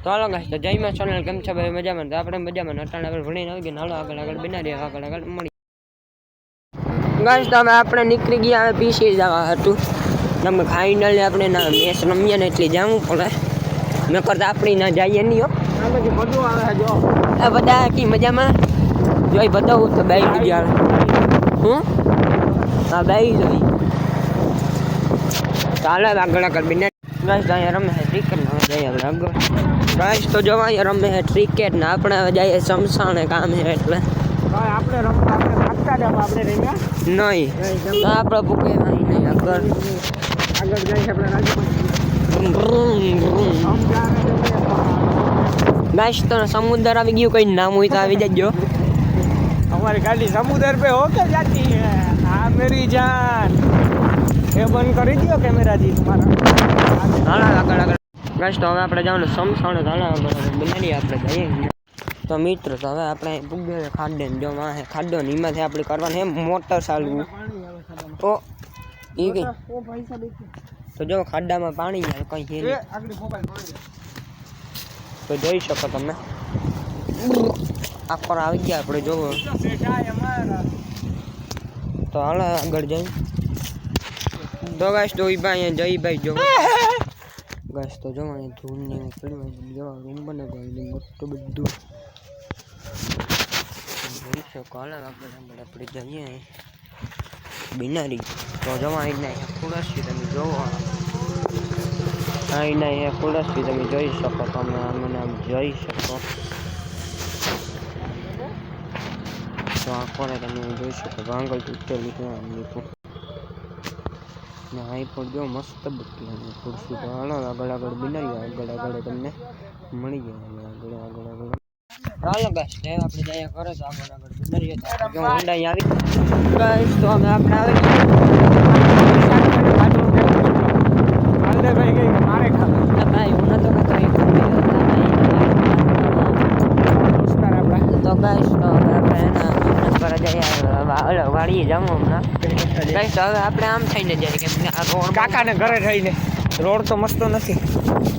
તો હાલો ગાઈસ તો જય માં સોનલ કેમ છો ભાઈ મજામાં? તો આપણે મજામાં અટાણે આપણે ભણીને આવી ગયા. હાલો આગળ બનાવી આગળ મળી ગાઈસ. તો આપણે નીકળી ગયા હવે પીસી જવા હતું. તમે ફાઇનલી આપણે ના મેચ રમીએ ને એટલી જવું પડે. મેં કરતા આપણી ના જઈએ નહીં હો. બધું આવે જો આ બધા કી મજામાં જોઈ બતાવું તો બાઈ ગયા હું હા બાઈ જોઈ ચાલે આગળ બિના ગાઈસ અહીંયા રમે છે ક્રિકેટ ને જઈએ આપણે આગળ ગાઈસ. તો જો અહીંયા રમે છે ક્રિકેટ ને આપણે હવે જઈએ શમશાને કામ છે એટલે આપણે રમવા આપણે ભાગતા જવા આપણે રમ્યા નહીં તો આપણે ભૂકે નહીં આગળ જાય આપણે ગાઈસ. તો સમુદ્ર આવી ગયું કઈ નામ હોય તો આવી જજો. हमारी गाड़ी समुद्र पे होके जाती है। हाँ मेरी जान ये बंद कर दियो कैमरा जी तुम्हारा આગળ ગાઈસ. તો હવે આપણે જવાનું સમસાણે આગળ બનાવી આપણે જઈએ. તો મિત્ર તો હવે આપણે પૂગે ખાડે જો વાહે ખાડો ને એમાંથી આપણે કરવાનું હે મોટર ચાલવું તો એ કઈ તો જો ખાડામાં પાણી જાય કઈ છે તો જોઈ શકો તમે આ પર આવી ગયા આપણે જોવો તો હાલ આગળ જઈ. તો ગાઈસ તો ઈ ભાઈ જયભાઈ જો ગાઈસ તો જો અહીં ધૂળ ને પડ્યું જો રૂમ બને ગયો મોટું બધું જોઈ શકો. હાલ આપણે જઈએ બિનારી તો જવા અહીં ખુરશી તમે જોવો અહીં નહીં ખુરશી તમે જોઈ શકો. તમે આમને આમ જોઈ શકો તો આ કોને તમે જોઈ શકો ભાંગલ તૂટેલી છે ને અહીં પણ જો મસ્ત બધી ખુરશી. તો હાલો આગળ બિનારી આગળ તમને મળી જાય આગળ હાલો ગાઈસ. આપણે જઈએ કરે તો આગળ બિનારી જો ઊંડાઈ આવી ગાઈસ. તો અમે આપણે આવી ભાઈ ગઈ મારે ખાવા ભાઈ હું નતો કહેતો તો ગાઈસ. તો આપણે એના કરે જઈએ વાળીએ જામો હમણાં ગાઈસ. તો હવે આપણે આમ થઈને જઈએ કેમ કે આ રોડ કાકાને ઘરે થઈને રોડ તો મસ્ત નથી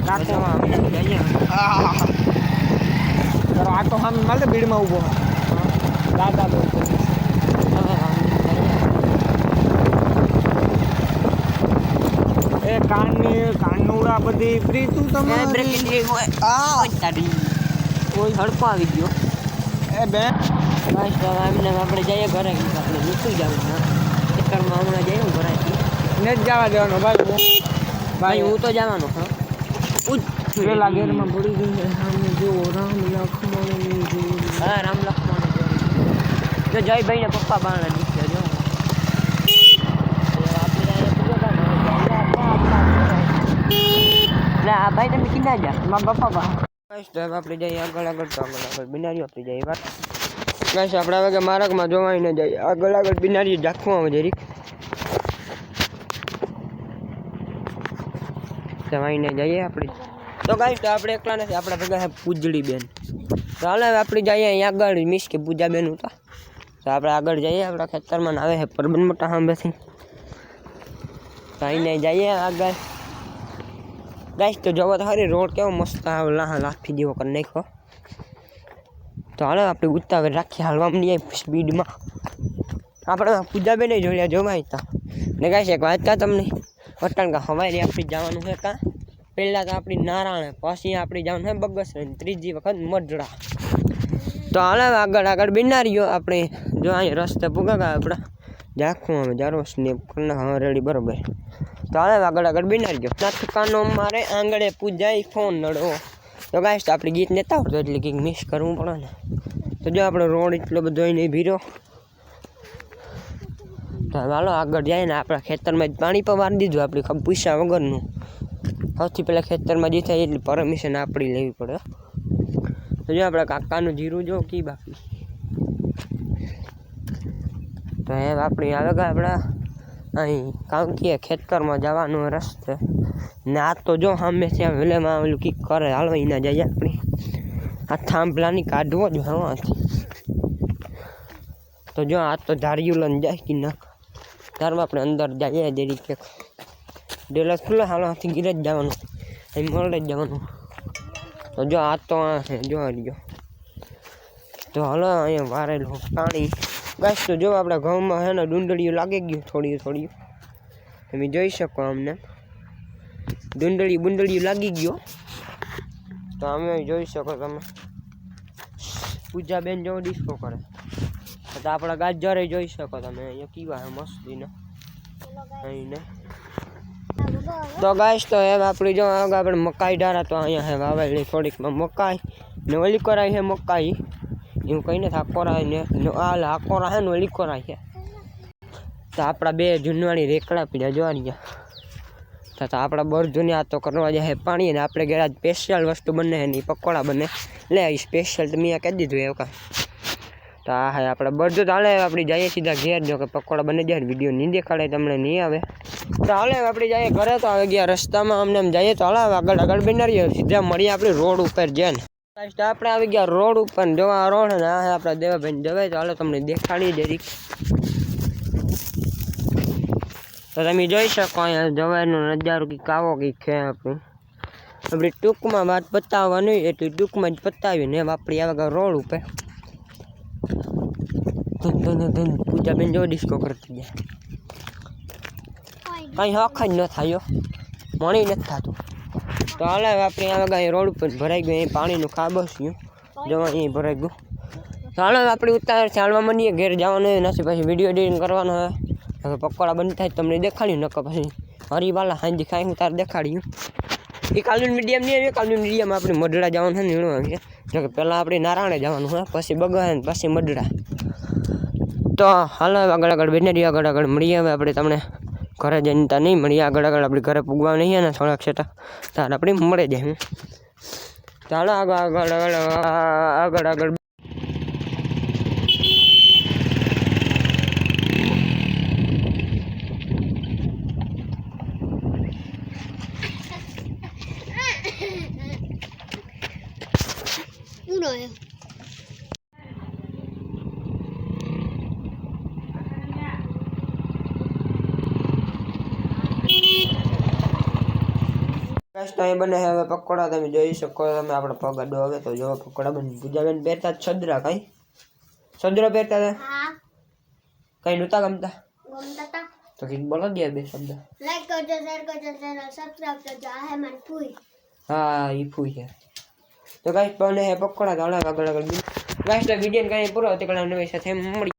કાકો જઈએ. આ તો આમ માલે ભીડમાં ઊભો દાદા એ કાનુડા બધી ફ્રી તું તમે બ્રેકિંગ હોય તારી કોઈ હડકો આવી ગયો એ બેન બસ તો એમને આપણે જઈએ ઘરે આપણે નીકળી જવું ખેતરમાં હમણાં જઈએ ઘરેથી ને જ જવા દેવાનો ભાઈ હું તો જવાનો હા પેલા ઘેરમાં પડી ગઈ છે સામે જુઓ રામ લક્ષ્મણ હા રામ લક્ષ્મણ જો જયભાઈ ને પપ્પા બાણા નીકળે જો આ ભાઈ તમે કિના જા મારા પપ્પા બા આપણે જઈએ આગળ તો આગળ બિનારી આપી જઈએ વાત ગાઈસ. આપણે હવે કે માર્ગમાં જોવાઈને જઈએ આગળ બિનારી રાખવું આવે જરીક જવાઈને જઈએ આપણે. તો ગાઈસ તો આપણે એકલા નથી આપણા ભેગા છે પૂજડી બેન. તો હાલ આપણે જઈએ અહીંયા આગળ મિસ કે પૂજા બેન હતા તો આપણે આગળ જઈએ આપણા ખેતરમાં આવે છે પરબન મોટા સાંભેથી આવીને જઈએ આગળ ગાઈસ. તો જોવો તો ખરી રોડ કેવો મસ્ત લાફી જેવો કરી નાખ્યો. તો હાલો આપણે ઉતાવળ રાખી હાલવામાં નહીં સ્પીડમાં આપણે પૂજાબેન જોડ્યા જોવાય હતા ને ગાઈસ. એક વાત કાં તમને વટાણકા હવાઈ આપણે જવાનું છે કાં પહેલાં તો આપણી નારાયણ પછી આપણે જવાનું છે બગસરા ત્રીજી વખત મઢડા. તો હાલ આગળ બિનારીઓ આપણે જો અહીંયા રસ્તે પૂગા આપણા જાખું અમે જારો સ્નેપ કરીને હા રેડી બરોબર. તો હાલ આગળ બિનારીઓ નાથકાનો મારે આંગળે પૂજાય ફોન નડો. તો ગાઈસ તો આપણે ગીત નેતા આવડતો એટલે કંઈક મિસ કરવું પડે ને. તો જો આપણો રોડ એટલો બધો નહીં ભીરો તો હાલો આગળ જાય ને આપણા ખેતરમાં જ પાણી પણ વારી દીધું આપણે પૂછ્યા વગરનું. સૌથી પહેલાં ખેતરમાં જે થાય એટલી પરમિશન આપણી લેવી પડે. તો જો આપણા કાકાનું જીરું જો કી બાકી તો એ આપણી આવે કે આપણા અહીં કાંકીએ ખેતરમાં જવાનું રસ્તે ને આ તો જો સામે ત્યાં વેલેમાં આવેલું કીક કરે હાલો ના જાય આપણી આ થાંભલાની કાઢવો જ હવાથી. તો જો આ તો ધાર્યું લઈને જાય કે નાખ તારમાં આપણે અંદર જઈએ જરી કે ડેલસ ખુલ્લે હાલો હાથી ગીરે જ જવાનું અહીં મળે જ જવાનું તો જો આ તો આ છે જો રહ્યો. તો હાલો અહીંયા વારેલું પાણી ગાઈસ. તો જો આપણા ઘઉંમાં છે ને ડુંડળીઓ લાગી ગયું થોડી તમે જોઈ શકો. અમને બુંદળીઓ લાગી ગયો. તો અમે જોઈ શકો તમે. પૂજાબેન જેવો ડિસ્કો કરે. તો આપણા ગાજરે જોઈ શકો તમે. અહીંયા કેવા છે મસ્તીને અહીંને. તો ગાઈસ તો એમ આપણી જો આપણે મકાઈ ડારા તો અહીંયા હે વાવેલી થોડીકમાં મકાઈ ને ઓલી કરાઈ છે મકાઈ એવું કહીને આ કોરાય ને આ કોરા છે ને ઓલી કોરાય છે. તો આપણા બે જૂનવાણી રેકડા પીડા જોવા ગયા. તો આપણા બરજુને આ તો કરવા જાય પાણી ને આપણે ઘરે સ્પેશિયલ વસ્તુ બને એની પકોડા બને લે સ્પેશિયલ તો મેં કહી દીધું એવું કાંઈ. તો આ હે આપણે બરજુ તો હાલે આપણે જઈએ સીધા ઘેર. જો કે પકોડા બને જાય વિડીયો નહીં દેખાડે તમને નહીં આવે. તો હાલે આપણે જઈએ ઘરે. તો આવી ગયા રસ્તામાં અમને એમ જઈએ. તો હાલે આગળ બનાવીએ સીધા મળીએ આપણે રોડ ઉપર જઈને. આપણે આવી ગયા રોડ ઉપર. જોવા રોડ ને આ આપણા દેવાભાઈ જવાય. તો હાલો તમને દેખાડી જરીક. તો તમે જોઈ શકો અહીંયા જવાયનો નજારો કંઈક આવો કંઈક છે. આપણે ટૂંકમાં વાત પતાવવા નહીં એટલી ટૂંકમાં જ પતાવીને એમ આપણી આવ્યા રોડ ઉપર. પૂજાબેન જો ડિસ્કો કરતી ગયા. કંઈ હખ જ ન થાય મણી નથી થતું. તો હાલે આપણે આવ્યા રોડ ઉપર ભરાઈ ગયું. અહીં પાણીનું ખાબસ્યું જવા અહીં ભરાઈ ગયું. તો હાલો આપણે ઉતાર ચાલવા માંડીએ. ઘેર જવાનું નથી પછી વિડીયો એડિટિંગ કરવાનો હોય. હવે પકોડા બંધ થાય તમને દેખાડ્યું. નકર પછી હરીવાલા હાંજી ખાઈ હું તારે દેખાડ્યું. એ કાલુન મીડિયમ નહીં આવે. કાલુન મીડિયમ આપણે મઢડા જવાનું છે ને એનું આવે. જો કે પહેલાં આપણે નારાયણે જવાનું હોય પછી બગા ને પછી મઢડા. તો હાલો આગળ બેને આગળ મળીએ. હવે આપણે તમને ઘરે જઈને ત્યાં નહીં મળીએ. આગળ આપણે ઘરે પૂગવા નહીં ને થોડાક છેટા તાર આપણે મળે જાય. તો હાલો આગળ Uno es. તો એ બને હવે પકોડા તમે જોઈ શકો. તમે આપણે પગાડો હવે તો જો પકોડા બને. પૂજાબેન પહેરતા છદરા કઈ છદરો પહેરતા હતા हाँ કઈ નહોતા ગમતા. गमता તો કંઈક બોલો દે બે શબ્દ. लाइक करजो शेयर करजो चैनल सब्सक्राइब करजो आ है मन फूई હા એ ફૂઈ છે. તો ગાઈસ બને હે પકોડા તો આગળ ગાઈસ તો વિડીયો કઈ પૂરો તે કલા નવી સાથે મળી.